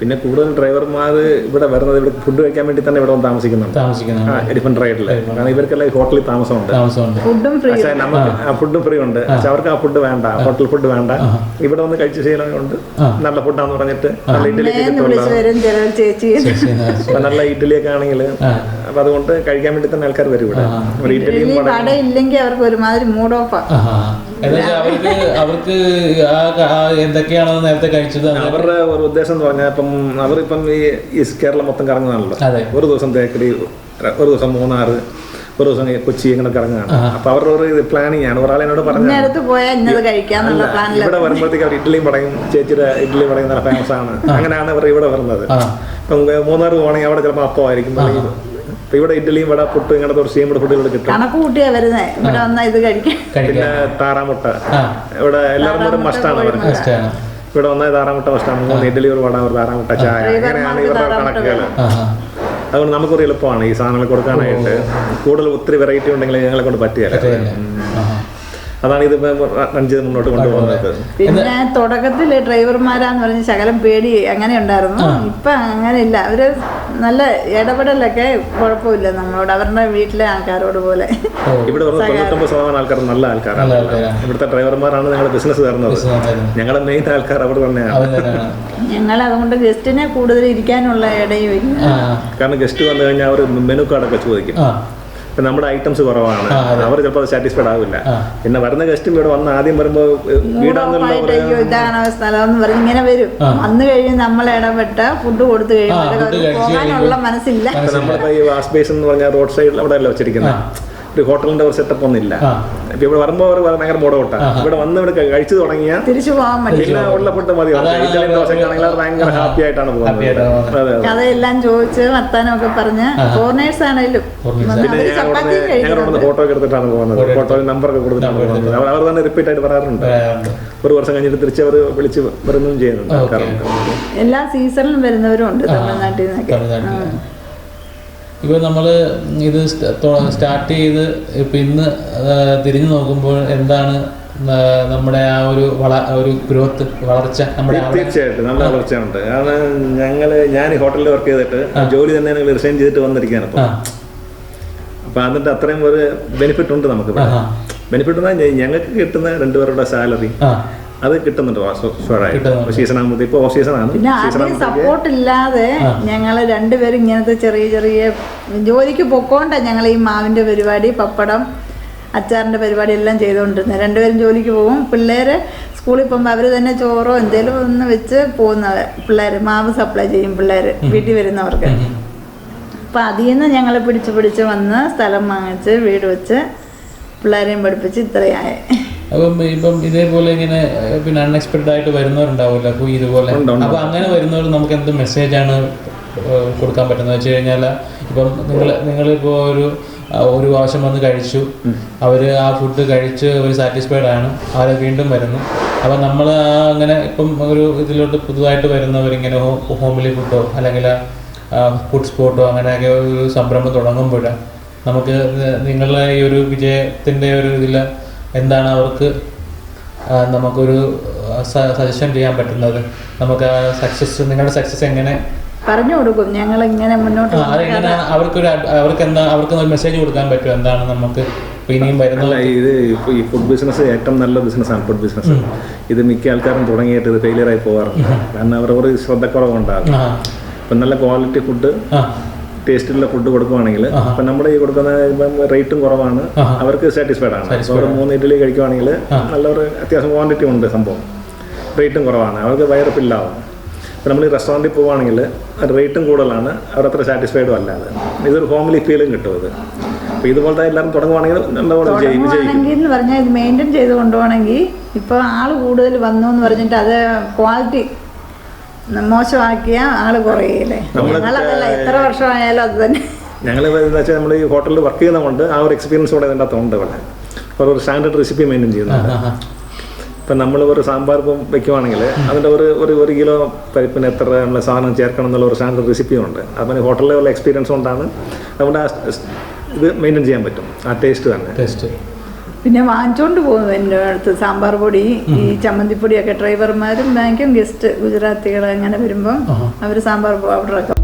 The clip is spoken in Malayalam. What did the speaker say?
പിന്നെ കൂടുതൽ ഡ്രൈവർമാർ ഇവിടെ വരുന്നത് ഇവിടെ ഫുഡ് കഴിക്കാൻ വേണ്ടി തന്നെ ഇവിടെ വന്ന് താമസിക്കുന്നുണ്ട് എലിഫന്റ് റൈഡിൽ. കാരണം ഇവർക്കെല്ലാം ഹോട്ടലിൽ താമസമുണ്ട്, പക്ഷേ നമുക്ക് ഫുഡും ഫ്രീ ഉണ്ട്. പക്ഷെ അവർക്ക് ആ ഫുഡ് വേണ്ട, ഹോട്ടൽ ഫുഡ് വേണ്ട, ഇവിടെ വന്ന് കഴിച്ച് ശീലമുണ്ട്. നല്ല ഫുഡാന്ന് പറഞ്ഞിട്ട് നല്ല ഇഡ്ഡലിയൊക്കെ കിട്ടുമല്ലോ, നല്ല ഇഡ്ഡലിയൊക്കെ ആണെങ്കിൽ അപ്പൊ അതുകൊണ്ട് കഴിക്കാൻ വേണ്ടി തന്നെ ആൾക്കാർ വരും ഇവിടെ. ഇഡ്ഡലിയും ഇല്ലെങ്കിൽ അവർക്ക് ഒരുമാതിരി മൂഡ് ഓഫ്. അവർക്ക് എന്തൊക്കെയാണോ നേരത്തെ കഴിച്ചത് അവരുടെ ഒരു ഉദ്ദേശം എന്ന് പറഞ്ഞാൽ ഇപ്പം അവരിപ്പം ഈ കേരളം മൊത്തം കറങ്ങുന്നതാണല്ലോ. ഒരു ദിവസം തേക്കടി, ഒരു ദിവസം മൂന്നാർ, ഒരു ദിവസം കൊച്ചി, ഇങ്ങനെ കറങ്ങുകയാണ്. അപ്പൊ അവരുടെ ഒരു പ്ലാനിങ് ആണ്. ഒരാളെ എന്നോട് പറഞ്ഞു ഇവിടെ വരുമ്പോഴത്തേക്ക് അവർ ഇഡ്ഡലിയും പടയും, ചേച്ചിയുടെ ഇഡ്ഡലി പടയും നല്ല ഫേമസ് ആണ്, അങ്ങനെയാണ് ഇവർ ഇവിടെ വരുന്നത്. ഇപ്പം മൂന്നാർ പോകണമെങ്കിൽ അവിടെ ചിലപ്പോൾ അപ്പമായിരിക്കും. ഇപ്പൊ ഇവിടെ ഇഡ്ഡലിയും വട, പുട്ട്, ഇങ്ങനത്തെ ഒരു സീം ഫുഡുകൾ കിട്ടും. പിന്നെ താറാമുട്ട ഇവിടെ എല്ലാവരും കൂടെ മസ്റ്റാണ് അവർക്ക്. ഇവിടെ വന്നാൽ താറാമുട്ട മസ്റ്റാണ്. 3 ഇഡ്ഡലി, ഒരു വട, ഒരു താറാമുട്ട, ചായ, അങ്ങനെയാണ് ഇവരുടെ കണക്കുകൾ. അതുകൊണ്ട് നമുക്കൊരു എളുപ്പമാണ് ഈ സാധനങ്ങൾ കൊടുക്കാനായിട്ട്. കൂടുതൽ ഒത്തിരി വെറൈറ്റി ഉണ്ടെങ്കിൽ ഞങ്ങളെ കൊണ്ട് പറ്റിയല്ല. അതാണ് ഇത് റൺ ചെയ്ത് മുന്നോട്ട് കൊണ്ടുപോകുന്നത്. പിന്നെ തുടക്കത്തിൽ ഡ്രൈവർമാരാന്ന് പറഞ്ഞ് ശകലം പേടി അങ്ങനെ ഉണ്ടായിരുന്നു. ഇപ്പൊ അങ്ങനെയില്ല, അവര് നല്ല ഇടപെടലൊക്കെ കുഴപ്പമില്ല നമ്മളോട്, അവരുടെ വീട്ടിലെ ആൾക്കാരോട് പോലെ. ഇവിടെ 99% ആൾക്കാർ നല്ല ആൾക്കാരാണ്. ഇവിടുത്തെ ഡ്രൈവർമാരാണ് ഞങ്ങളുടെ ബിസിനസ് തരുന്നത്. ഞങ്ങളുടെ മെയിൻ ആൾക്കാർ അവിടെ തന്നെയാണ്. ഞങ്ങൾ അതുകൊണ്ട് ഗസ്റ്റിനെ കൂടുതൽ ഇരിക്കാനുള്ള ഇടയും. കാരണം ഗസ്റ്റ് വന്നു കഴിഞ്ഞാൽ അവർ മെനു കാർഡൊക്കെ ചോദിക്കും. നമ്മുടെ ഐറ്റംസ് കുറവാണ്, അവർ ചിലപ്പോൾ സാറ്റിസ്ഫൈഡ് ആവില്ല. പിന്നെ വരുന്ന ഗസ്റ്റും ഇവിടെ വന്ന് ആദ്യം വരുമ്പോൾ ഇതാണ് സ്ഥലം എന്ന് പറഞ്ഞ് ഇങ്ങനെ വരും. വന്നു കഴിഞ്ഞ് നമ്മൾ ഇടപെട്ട് ഫുഡ് കൊടുത്തു കഴിയുമ്പോൾ മനസ്സില്ല. നമ്മളിപ്പോ ഈ വാഷ് ബേസ് എന്ന് പറഞ്ഞാൽ റോഡ് സൈഡിൽ അവിടെ അല്ല വെച്ചിരിക്കുന്നത്. ഒരു ഹോട്ടലിന്റെ ഒരു സെറ്റപ്പ് ഒന്നും ഇല്ല. ഇപ്പൊ ഇവിടെ വരുമ്പോൾ അവർ ഭയങ്കര മൂടോട്ടാ. ഇവിടെ വന്ന് ഇവിടെ കഴിച്ചു തുടങ്ങിയാൽ തിരിച്ചു പോകാൻ പിന്നെ ഉള്ള ഫുഡ് മതി. ഇറ്റാലിയൻ ദോശക്കാണെങ്കിൽ അത് ഭയങ്കര ഹാപ്പി ആയിട്ടാണ് പോകുന്നത്. അതെല്ലാം ചോദിച്ച് വർത്താനമൊക്കെ പറഞ്ഞ് ഫോറിനേഴ്സ് ആണെങ്കിലും പിന്നെ ഞങ്ങളോട് ഫോട്ടോ ഒക്കെ എടുത്തിട്ടാണ് പോകുന്നത്. ഫോട്ടോയിൽ നമ്പറൊക്കെ കൊടുത്തിട്ടാണ് പോകുന്നത്. അവർ തന്നെ റിപ്പീറ്റ് ആയിട്ട് പറയാറുണ്ട്. ഒരു വർഷം കഴിഞ്ഞിട്ട് തിരിച്ച് അവർ വിളിച്ച് വരുന്നതും ചെയ്യുന്നുണ്ട്. എല്ലാ സീസണിലും വരുന്നവരും ഉണ്ട് തമിഴ്നാട്ടിൽ നിന്നൊക്കെ. ഇപ്പോൾ നമ്മൾ ഇത് സ്റ്റാർട്ട് ചെയ്ത് ഇപ്പം ഇന്ന് തിരിഞ്ഞു നോക്കുമ്പോൾ എന്താണ് നമ്മുടെ ആ ഒരു ഗ്രോത്ത്, വളർച്ച? നമ്മുടെ തീർച്ചയായിട്ടും നല്ല വളർച്ചയുണ്ട്. കാരണം ഞാൻ ഹോട്ടലിൽ വർക്ക് ചെയ്തിട്ട് ജോലി തന്നെ ഞങ്ങൾ റിസൈൻ ചെയ്തിട്ട് വന്നിരിക്കുകയാണ് ഇപ്പം. അപ്പം അതിൻ്റെ അത്രയും ഒരു ബെനിഫിറ്റ് ഉണ്ട് നമുക്ക്. ബെനിഫിറ്റ് എന്നാൽ ഞങ്ങൾക്ക് കിട്ടുന്ന 2 പേരുടെ സാലറി അത് കിട്ടുന്നുണ്ട് സീസൺ ആകുമ്പോൾ. ഇപ്പോൾ ഓഫ് സീസൺ ആണ്. പിന്നെ ആദ്യം സപ്പോർട്ട് ഇല്ലാതെ ഞങ്ങൾ രണ്ടുപേരും ഇങ്ങനത്തെ ചെറിയ ചെറിയ ജോലിക്ക് പൊക്കോണ്ടാണ് ഞങ്ങൾ ഈ മാവിൻ്റെ പരിപാടി, പപ്പടം, അച്ചാറിൻ്റെ പരിപാടി എല്ലാം ചെയ്തുകൊണ്ടിരുന്നത്. 2 പേരും ജോലിക്ക് പോകും. പിള്ളേർ സ്കൂളിൽ പോകുമ്പോൾ അവർ തന്നെ ചോറോ എന്തെങ്കിലും ഒന്ന് വെച്ച് പോകുന്നവർ. പിള്ളേർ മാവ് സപ്ലൈ ചെയ്യും, പിള്ളേർ വീട്ടിൽ വരുന്നവർക്ക്. അപ്പം അതിൽ നിന്ന് ഞങ്ങൾ പിടിച്ച് വന്ന് സ്ഥലം വാങ്ങിച്ച് വീട് വെച്ച് പിള്ളേരെയും പഠിപ്പിച്ച് ഇത്രയായി. അപ്പം ഇപ്പം ഇതേപോലെ ഇങ്ങനെ പിന്നെ അൺഎക്സ്പെക്റ്റഡ് ആയിട്ട് വരുന്നവരുണ്ടാവില്ല. അപ്പോൾ ഇതുപോലെ അപ്പോൾ അങ്ങനെ വരുന്നവർ നമുക്ക് എന്ത് മെസ്സേജാണ് കൊടുക്കാൻ പറ്റുന്നത് വെച്ച് കഴിഞ്ഞാൽ, ഇപ്പം നിങ്ങളിപ്പോൾ ഒരു പ്രാവശ്യം വന്ന് കഴിച്ചു, അവർ ആ ഫുഡ് കഴിച്ച് അവർ സാറ്റിസ്ഫൈഡ് ആണ്, അവരെ വീണ്ടും വരുന്നു. അപ്പം നമ്മൾ അങ്ങനെ ഇപ്പം ഒരു ഇതിലോട്ട് പുതുതായിട്ട് വരുന്നവരിങ്ങനെ ഹോംലി ഫുഡോ അല്ലെങ്കിൽ ഫുഡ് സ്പോട്ടോ അങ്ങനെയൊക്കെ ഒരു സംരംഭം തുടങ്ങുമ്പോൾ നമുക്ക് നിങ്ങളുടെ ഈ ഒരു വിജയത്തിൻ്റെ ഒരു ഇതിൽ എന്താണ് അവർക്ക് നമുക്കൊരു സജഷൻ ചെയ്യാൻ പറ്റുന്നത്? നമുക്ക് ആ സക്സസ്, നിങ്ങളുടെ സക്സസ് എങ്ങനെ പറഞ്ഞു കൊടുക്കും? ഞങ്ങൾ ഇങ്ങനെ മുന്നോട്ട് അതെങ്ങനെ അവർക്ക് ഒരു മെസ്സേജ് കൊടുക്കാൻ പറ്റും? എന്താണ് നമുക്ക് ഇനിയും വരുന്നത്? ഇത് ഇപ്പോൾ ഈ ഫുഡ് ബിസിനസ് ഏറ്റവും നല്ല ബിസിനസ്സാണ്. ഫുഡ് ബിസിനസ് ഇത് മിക്ക ആൾക്കാരും തുടങ്ങിയിട്ട് ഇത് ഫെയിലിയർ ആയി പോകാറുണ്ട്. കാരണം അവർ ശ്രദ്ധക്കുറവുണ്ടാകും. ഇപ്പം നല്ല ക്വാളിറ്റി ഫുഡ്, ടേസ്റ്റുള്ള ഫുഡ് കൊടുക്കുവാണെങ്കിൽ ഇപ്പം നമ്മുടെ ഈ കൊടുക്കുന്ന റേറ്റും കുറവാണ്, അവർക്ക് സാറ്റിസ്ഫൈഡ് ആണ്. അവർ 3 ഇഡ്ഡലി കഴിക്കുവാണെങ്കിൽ നല്ലൊരു അത്യാവശ്യം ക്വാണ്ടിറ്റി ഉണ്ട്, സംഭവം റേറ്റും കുറവാണ്, അവർക്ക് വയറപ്പില്ലാവും. ഇപ്പം നമ്മൾ ഈ റെസ്റ്റോറൻറ്റിൽ പോവുകയാണെങ്കിൽ റേറ്റും കൂടുതലാണ്, അവരത്ര സാറ്റിസ്ഫൈഡും അല്ലാതെ. ഇതൊരു ഹോംലി ഫീലും കിട്ടും. ഇത് അപ്പോൾ ഇതുപോലത്തെ എല്ലാവരും തുടങ്ങുവാണെങ്കിൽ നല്ലപോലെ വിജയിക്കും. പറഞ്ഞാൽ ഇത് മെയിൻറ്റെയിൻ ചെയ്ത് കൊണ്ടുപോകണമെങ്കിൽ ഇപ്പോൾ ആൾ കൂടുതൽ വന്നു എന്ന് പറഞ്ഞിട്ട് അത് ക്വാളിറ്റി മോശമാക്കിയ ആള് കുറയില്ലേ? ഞങ്ങളതല്ല, എത്ര വർഷമായാലും അത് തന്നെ. ഞങ്ങൾ എന്താ വെച്ചാൽ നമ്മൾ ഈ ഹോട്ടലിൽ വർക്ക് ചെയ്യുന്നതുകൊണ്ട് ആ ഒരു എക്സ്പീരിയൻസ് കൂടെ ഇതിൻ്റെ അകത്തുണ്ട്. ഇവിടെ ഒരു സ്റ്റാൻഡേർഡ് റെസിപ്പി മെയിൻറ്റെയിൻ ചെയ്യുന്നുണ്ട്. ഇപ്പം നമ്മൾ ഒരു സാമ്പാർ വെക്കുവാണെങ്കിൽ അതിൻ്റെ ഒരു കിലോ പരിപ്പിന് എത്ര നമ്മൾ സാധനം ചേർക്കണം എന്നുള്ള ഒരു സ്റ്റാൻഡേർഡ് റെസിപ്പിയുണ്ട്. അതുപോലെ ഹോട്ടലിലുള്ള എക്സ്പീരിയൻസ് കൊണ്ടാണ് നമ്മുടെ ഇത് മെയിൻറ്റെയിൻ ചെയ്യാൻ പറ്റും, ആ ടേസ്റ്റ് തന്നെ. പിന്നെ വാങ്ങിച്ചോണ്ട് പോകുന്നു എൻ്റെ അടുത്ത് സാമ്പാർ പൊടി, ഈ ചമ്മന്തിപ്പൊടിയൊക്കെ ഡ്രൈവർമാരും ബാങ്കും ഗസ്റ്റ് ഗുജറാത്തികൾ അങ്ങനെ വരുമ്പം അവർ സാമ്പാർ പൗഡറൊക്കെ